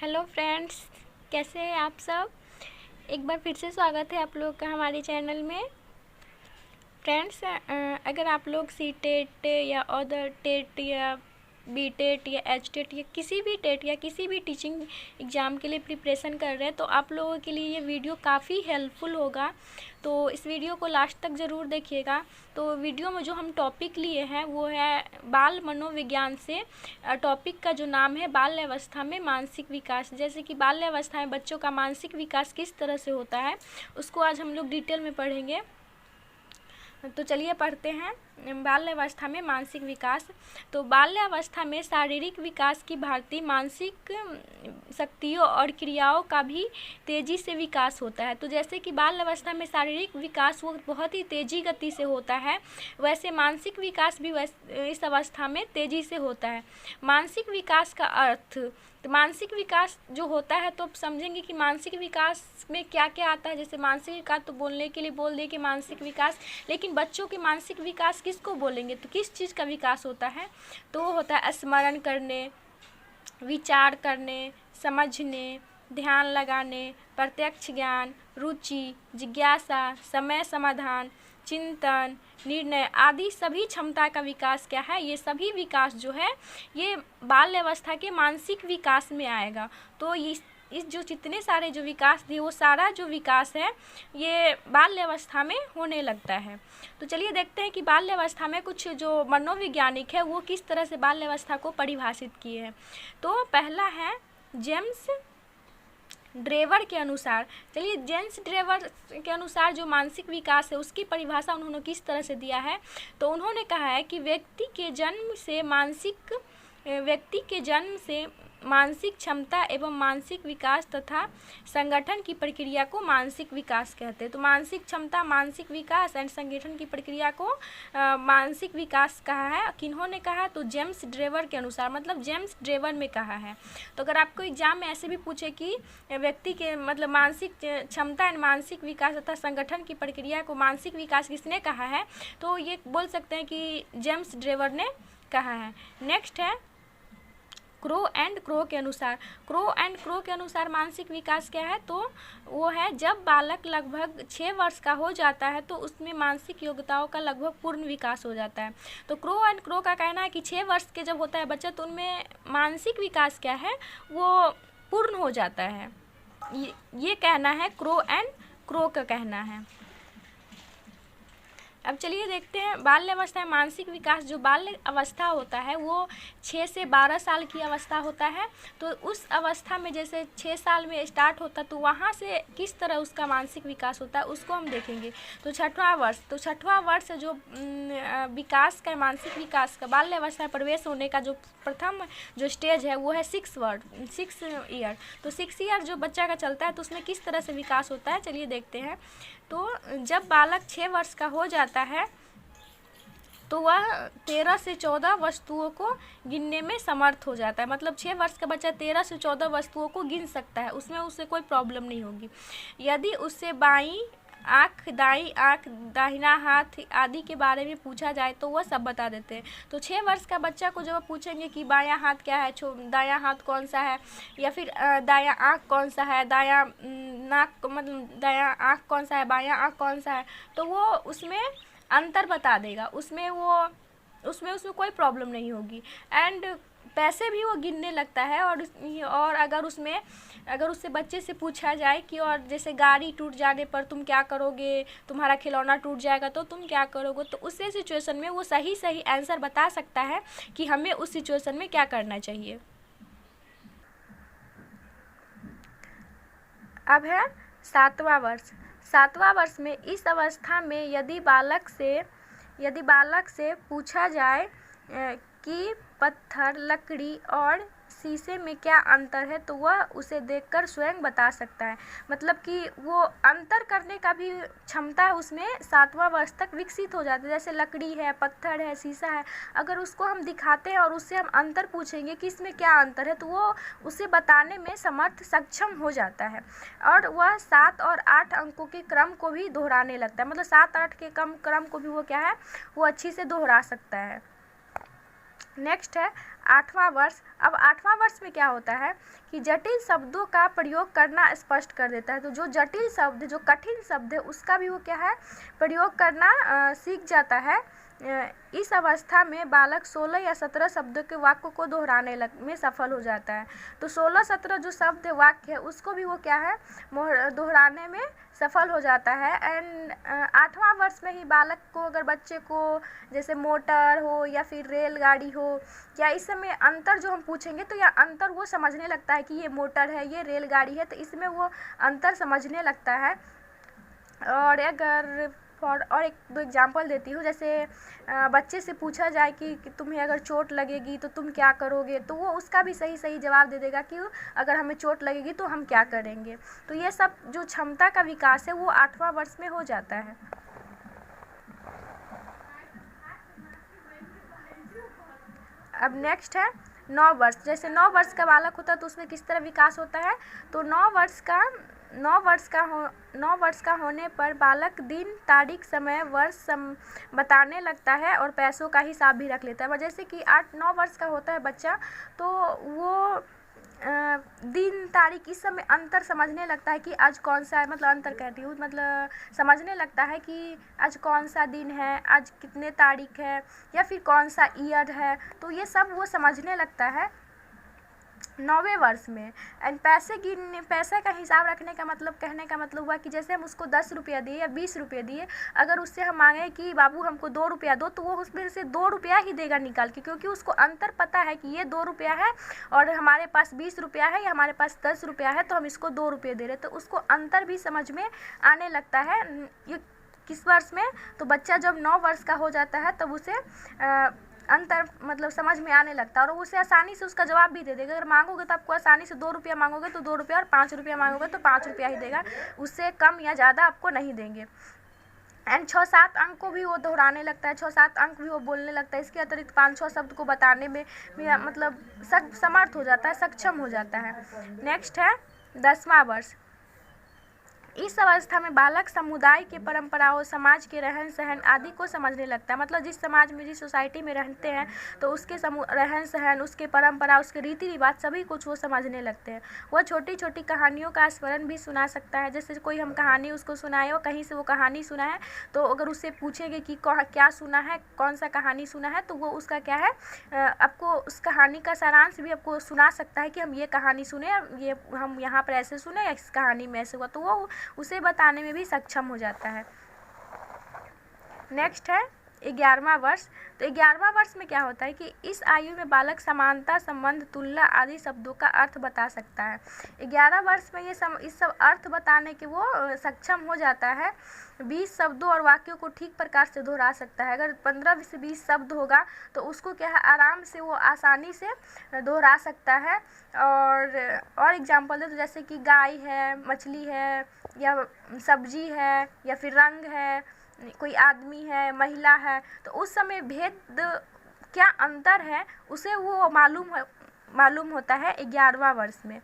Hello friends, कैसे हैं आप सब। एक बार फिर से स्वागत है आप लोग का हमारे चैनल में। फ्रेंड्स, अगर आप लोग सी टेट या अदर टेट या बी टेट या एच टेट या किसी भी टेट या किसी भी टीचिंग एग्ज़ाम के लिए प्रिपरेशन कर रहे हैं तो आप लोगों के लिए ये वीडियो काफ़ी हेल्पफुल होगा। तो इस वीडियो को लास्ट तक ज़रूर देखिएगा। तो वीडियो में जो हम टॉपिक लिए हैं वो है बाल मनोविज्ञान से। टॉपिक का जो नाम है बाल्यावस्था में मानसिक विकास। जैसे कि बाल्यावस्था में बच्चों का मानसिक विकास किस तरह से होता है उसको आज हम लोग डिटेल में पढ़ेंगे। तो चलिए पढ़ते हैं बाल्यावस्था में मानसिक विकास। तो बाल्यावस्था में शारीरिक विकास की भांति मानसिक शक्तियों और क्रियाओं का भी तेज़ी से विकास होता है। तो जैसे कि बाल्यावस्था में शारीरिक विकास वो बहुत ही तेज़ी गति से होता है, वैसे मानसिक विकास भी इस अवस्था में तेज़ी से होता है। मानसिक विकास का अर्थ, तो मानसिक विकास जो होता है तो समझेंगे कि मानसिक विकास में क्या क्या आता है। जैसे मानसिक विकास तो बोलने के लिए बोल दिए कि मानसिक विकास, लेकिन बच्चों के मानसिक विकास किसको बोलेंगे, तो किस चीज़ का विकास होता है, तो वो होता है स्मरण करने, विचार करने, समझने, ध्यान लगाने, प्रत्यक्ष ज्ञान, रुचि, जिज्ञासा, समय समाधान, चिंतन, निर्णय आदि सभी क्षमता का विकास क्या है, ये सभी विकास जो है ये बाल्यावस्था के मानसिक विकास में आएगा। तो इस जो जितने सारे जो विकास दिए वो सारा जो विकास है ये बाल्यावस्था में होने लगता है। तो चलिए देखते हैं कि बाल्यावस्था में कुछ जो मनोवैज्ञानिक है वो किस तरह से बाल्यावस्था को परिभाषित किए हैं। तो पहला है जेम्स ड्रेवर के अनुसार। चलिए जेम्स ड्रेवर के अनुसार जो मानसिक विकास है उसकी परिभाषा उन्होंने किस तरह से दिया है, तो उन्होंने कहा है कि व्यक्ति के जन्म से मानसिक क्षमता एवं मानसिक विकास तथा संगठन की प्रक्रिया को मानसिक विकास कहते हैं। तो मानसिक क्षमता, मानसिक विकास एंड संगठन की प्रक्रिया को मानसिक विकास कहा है। किन्होंने कहा, तो जेम्स ड्रेवर के अनुसार, मतलब जेम्स ड्रेवर में कहा है। तो अगर आपको एग्जाम में ऐसे भी पूछे कि व्यक्ति के मतलब मानसिक क्षमता एंड मानसिक विकास तथा संगठन की प्रक्रिया को मानसिक विकास किसने कहा है, तो ये बोल सकते हैं कि जेम्स ड्रेवर ने कहा है। नेक्स्ट है क्रो एंड क्रो के अनुसार। क्रो एंड क्रो के अनुसार मानसिक विकास क्या है, तो वो है जब बालक लगभग 6 वर्ष का हो जाता है तो उसमें मानसिक योग्यताओं का लगभग पूर्ण विकास हो जाता है। तो क्रो एंड क्रो का कहना है कि 6 वर्ष के जब होता है बच्चा तो उनमें मानसिक विकास क्या है वो पूर्ण हो जाता है। ये कहना है क्रो एंड क्रो का कहना है। अब चलिए देखते हैं बाल्यावस्था में मानसिक विकास। जो बाल्य अवस्था होता है वो 6 से 12 साल की अवस्था होता है। तो उस अवस्था में जैसे 6 साल में स्टार्ट होता तो वहाँ से किस तरह उसका मानसिक विकास होता है उसको हम देखेंगे। तो छठवां वर्ष जो विकास का, मानसिक विकास का, बाल्यावस्था में प्रवेश होने का जो प्रथम जो स्टेज है वो है 6 ईयर। तो 6 ईयर जो बच्चा का चलता है तो उसमें किस तरह से विकास होता है, चलिए देखते हैं। तो जब बालक 6 वर्ष का हो जाता है तो वह 13 से 14 वस्तुओं को गिनने में समर्थ हो जाता है। मतलब 6 वर्ष का बच्चा 13 से 14 वस्तुओं को गिन सकता है, उसमें उससे कोई प्रॉब्लम नहीं होगी। यदि उससे बाईं आँख, दाईं आँख, दाहिना हाथ आदि के बारे में पूछा जाए तो वह सब बता देते हैं। तो 6 वर्ष का बच्चा को जब पूछेंगे कि बायां हाथ क्या है, दायां हाथ कौन सा है, या फिर दायां आँख कौन सा है, दायां नाक मतलब दायां आँख कौन सा है, बायां आँख कौन सा है, तो वो उसमें अंतर बता देगा। उसमें कोई प्रॉब्लम नहीं होगी। एंड पैसे भी वो गिनने लगता है। और अगर उससे बच्चे से पूछा जाए कि और जैसे गाड़ी टूट जाने पर तुम क्या करोगे, तुम्हारा खिलौना टूट जाएगा तो तुम क्या करोगे, तो उस सिचुएशन में वो सही आंसर बता सकता है कि हमें उस सिचुएशन में क्या करना चाहिए। अब है 7वां वर्ष में इस अवस्था में यदि बालक से पूछा जाए कि पत्थर, लकड़ी और शीशे में क्या अंतर है तो वह उसे देखकर स्वयं बता सकता है। मतलब कि वो अंतर करने का भी क्षमता उसमें 7वां वर्ष तक विकसित हो जाती है। जैसे लकड़ी है, पत्थर है, शीशा है, अगर उसको हम दिखाते हैं और उससे हम अंतर पूछेंगे कि इसमें क्या अंतर है तो वो उसे बताने में सक्षम हो जाता है। और वह 7 और 8 अंकों के क्रम को भी दोहराने लगता है। मतलब 7-8 के क्रम को भी वो क्या है वो अच्छी से दोहरा सकता है। नेक्स्ट है 8वां वर्ष। अब 8वां वर्ष में क्या होता है कि जटिल शब्दों का प्रयोग करना स्पष्ट कर देता है। तो जो जटिल शब्द, जो कठिन शब्द है, उसका भी वो क्या है, प्रयोग करना सीख जाता है। इस अवस्था में बालक 16 या 17 शब्दों के वाक्य को दोहराने में सफल हो जाता है। तो 16-17 जो शब्द वाक्य है उसको भी वो क्या है, दोहराने में सफल हो जाता है। एंड 8वां वर्ष में ही बालक को, अगर बच्चे को जैसे मोटर हो या फिर रेलगाड़ी हो, या इस समय अंतर जो हम पूछेंगे तो यह अंतर वो समझने लगता है कि ये मोटर है, ये रेलगाड़ी है, तो इसमें वो अंतर समझने लगता है। और अगर और एक दो एग्जांपल देती हूँ, जैसे बच्चे से पूछा जाए कि तुम्हें अगर चोट लगेगी तो तुम क्या करोगे, तो वो उसका भी सही सही जवाब दे देगा कि अगर हमें चोट लगेगी तो हम क्या करेंगे। तो ये सब जो क्षमता का विकास है वो 8वां वर्ष में हो जाता है। अब नेक्स्ट है 9 वर्ष। जैसे 9 वर्ष का बालक होता है तो उसमें किस तरह विकास होता है, तो 9 वर्ष का होने पर बालक दिन, तारीख, समय, वर्ष बताने लगता है और पैसों का हिसाब भी रख लेता है। जैसे कि 8-9 वर्ष का होता है बच्चा, तो वो दिन, तारीख, इस समय अंतर समझने लगता है कि आज कौन सा है, मतलब अंतर कहती हूँ, मतलब समझने लगता है कि आज कौन सा दिन है, आज कितने तारीख है, या फिर कौन सा ईयर है। तो ये सब वो समझने लगता है 9वें वर्ष में। एंड पैसे का हिसाब रखने का मतलब, कहने का मतलब हुआ कि जैसे हम उसको 10 रुपया दिए या 20 रुपये दिए, अगर उससे हम मांगे कि बाबू हमको 2 रुपया दो, तो वो उसमें से 2 रुपया ही देगा निकाल के, क्योंकि उसको अंतर पता है कि ये 2 रुपया है और हमारे पास 20 रुपया है या हमारे पास 10 रुपया है, तो हम इसको 2 रुपये दे रहे। तो उसको अंतर भी समझ में आने लगता है। ये किस वर्ष में, तो बच्चा जब 9 वर्ष का हो जाता है तब उसे अंतर मतलब समझ में आने लगता है, और उसे आसानी से उसका जवाब भी दे देगा। अगर मांगोगे तो आपको आसानी से 2 रुपया मांगोगे तो 2 रुपया, और 5 रुपया मांगोगे तो 5 रुपया ही देगा, उससे कम या ज़्यादा आपको नहीं देंगे। एंड 6-7 अंक को भी वो दोहराने लगता है, 6-7 अंक भी वो बोलने लगता है। इसके अतिरिक्त 5-6 शब्द को बताने में भी मतलब समर्थ हो जाता है, सक्षम हो जाता है। नेक्स्ट है 10वां वर्ष। इस अवस्था में बालक समुदाय के परंपराओं, समाज के रहन सहन आदि को समझने लगता है। मतलब जिस समाज में, जिस सोसाइटी में रहते हैं तो उसके रहन सहन, उसके परंपरा, उसके रीति रिवाज सभी कुछ वो समझने लगते हैं। वह छोटी छोटी कहानियों का स्मरण भी सुना सकता है। जैसे कोई हम कहानी उसको सुनाए, और कहीं से वो कहानी सुना है, तो अगर उससे पूछेंगे कि क्या सुना है, कौन सा कहानी सुना है, तो वो उसका क्या है, आपको उस कहानी का सारांश भी आपको सुना सकता है कि हम ये कहानी सुने, ये हम यहाँ पर ऐसे सुने, या इस कहानी में ऐसे हुआ, तो वो उसे बताने में भी सक्षम हो जाता है। नेक्स्ट है 11वां वर्ष। तो 11वां वर्ष में क्या होता है कि इस आयु में बालक समानता, संबंध, तुलना आदि शब्दों का अर्थ बता सकता है। 11 वर्ष में ये इस सब अर्थ बताने के वो सक्षम हो जाता है। 20 शब्दों और वाक्यों को ठीक प्रकार से दोहरा सकता है। अगर 15 से 20 शब्द होगा तो उसको क्या है, आराम से वो आसानी से दोहरा सकता है। और एग्जाम्पल दे तो जैसे कि गाय है, मछली है, या सब्जी है, या फिर रंग है, कोई आदमी है, महिला है, तो उस समय भेद क्या अंतर है उसे वो मालूम होता है 11वां वर्ष में।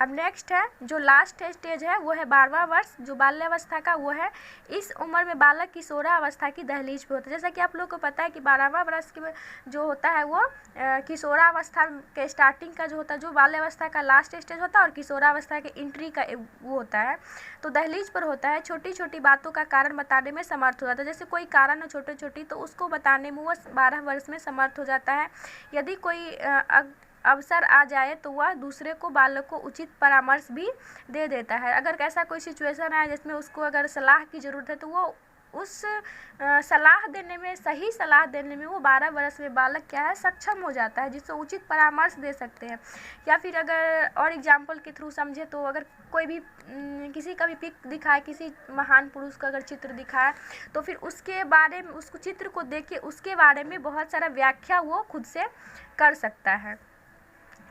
अब नेक्स्ट है जो लास्ट स्टेज है वो है 12वां वर्ष, जो बाल्यावस्था का वो है। इस उम्र में बालक किशोरावस्था की दहलीज पे होता है। जैसा कि आप लोग को पता है कि 12वां वर्ष के जो होता है वो किशोरावस्था के स्टार्टिंग का जो होता है, जो बाल्यावस्था का लास्ट स्टेज होता है, और किशोरावस्था के एंट्री का वो होता है। तो दहलीज पर होता है, छोटी छोटी बातों का कारण बताने में समर्थ हो जाता है। जैसे कोई कारण है छोटी छोटी, तो उसको बताने में वो 12 वर्ष में समर्थ हो जाता है। यदि कोई अवसर आ जाए तो वह दूसरे को, बालक को उचित परामर्श भी दे देता है। अगर ऐसा कोई सिचुएशन है जिसमें उसको अगर सलाह की ज़रूरत है, तो वो उस सलाह देने में, सही सलाह देने में वो 12 वर्ष में बालक क्या है, सक्षम हो जाता है, जिससे उचित परामर्श दे सकते हैं। या फिर अगर और एग्जाम्पल के थ्रू समझे तो अगर कोई भी किसी का भी पिक दिखाए, किसी महान पुरुष का अगर चित्र दिखाए, तो फिर उसके बारे में, उसको चित्र को देख के उसके बारे में बहुत सारा व्याख्या वो खुद से कर सकता है।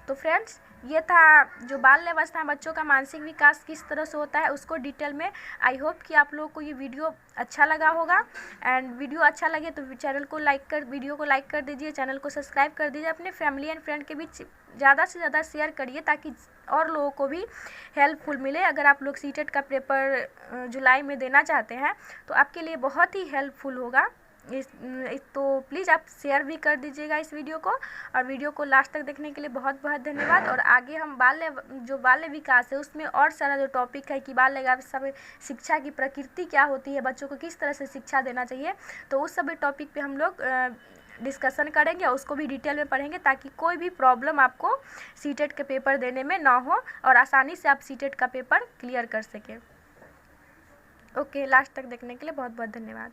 तो फ्रेंड्स, ये था जो बाल्यावस्था में बच्चों का मानसिक विकास किस तरह से होता है उसको डिटेल में। आई होप कि आप लोगों को ये वीडियो अच्छा लगा होगा। एंड वीडियो अच्छा लगे तो वीडियो को लाइक कर दीजिए, चैनल को सब्सक्राइब कर दीजिए, अपने फैमिली एंड फ्रेंड के बीच ज़्यादा से ज़्यादा शेयर करिए ताकि और लोगों को भी हेल्पफुल मिले। अगर आप लोग सीटेट का पेपर जुलाई में देना चाहते हैं तो आपके लिए बहुत ही हेल्पफुल होगा तो प्लीज़ आप शेयर भी कर दीजिएगा इस वीडियो को, और वीडियो को लास्ट तक देखने के लिए बहुत बहुत धन्यवाद। और आगे हम बाल्य विकास है उसमें और सारा जो टॉपिक है कि बाल्य विकास में शिक्षा की प्रकृति क्या होती है, बच्चों को किस तरह से शिक्षा देना चाहिए, तो उस सभी टॉपिक पे हम लोग डिस्कशन करेंगे और उसको भी डिटेल में पढ़ेंगे, ताकि कोई भी प्रॉब्लम आपको सीटेट के पेपर देने में ना हो और आसानी से आप सीटेट का पेपर क्लियर कर सकें। ओके, लास्ट तक देखने के लिए बहुत बहुत धन्यवाद।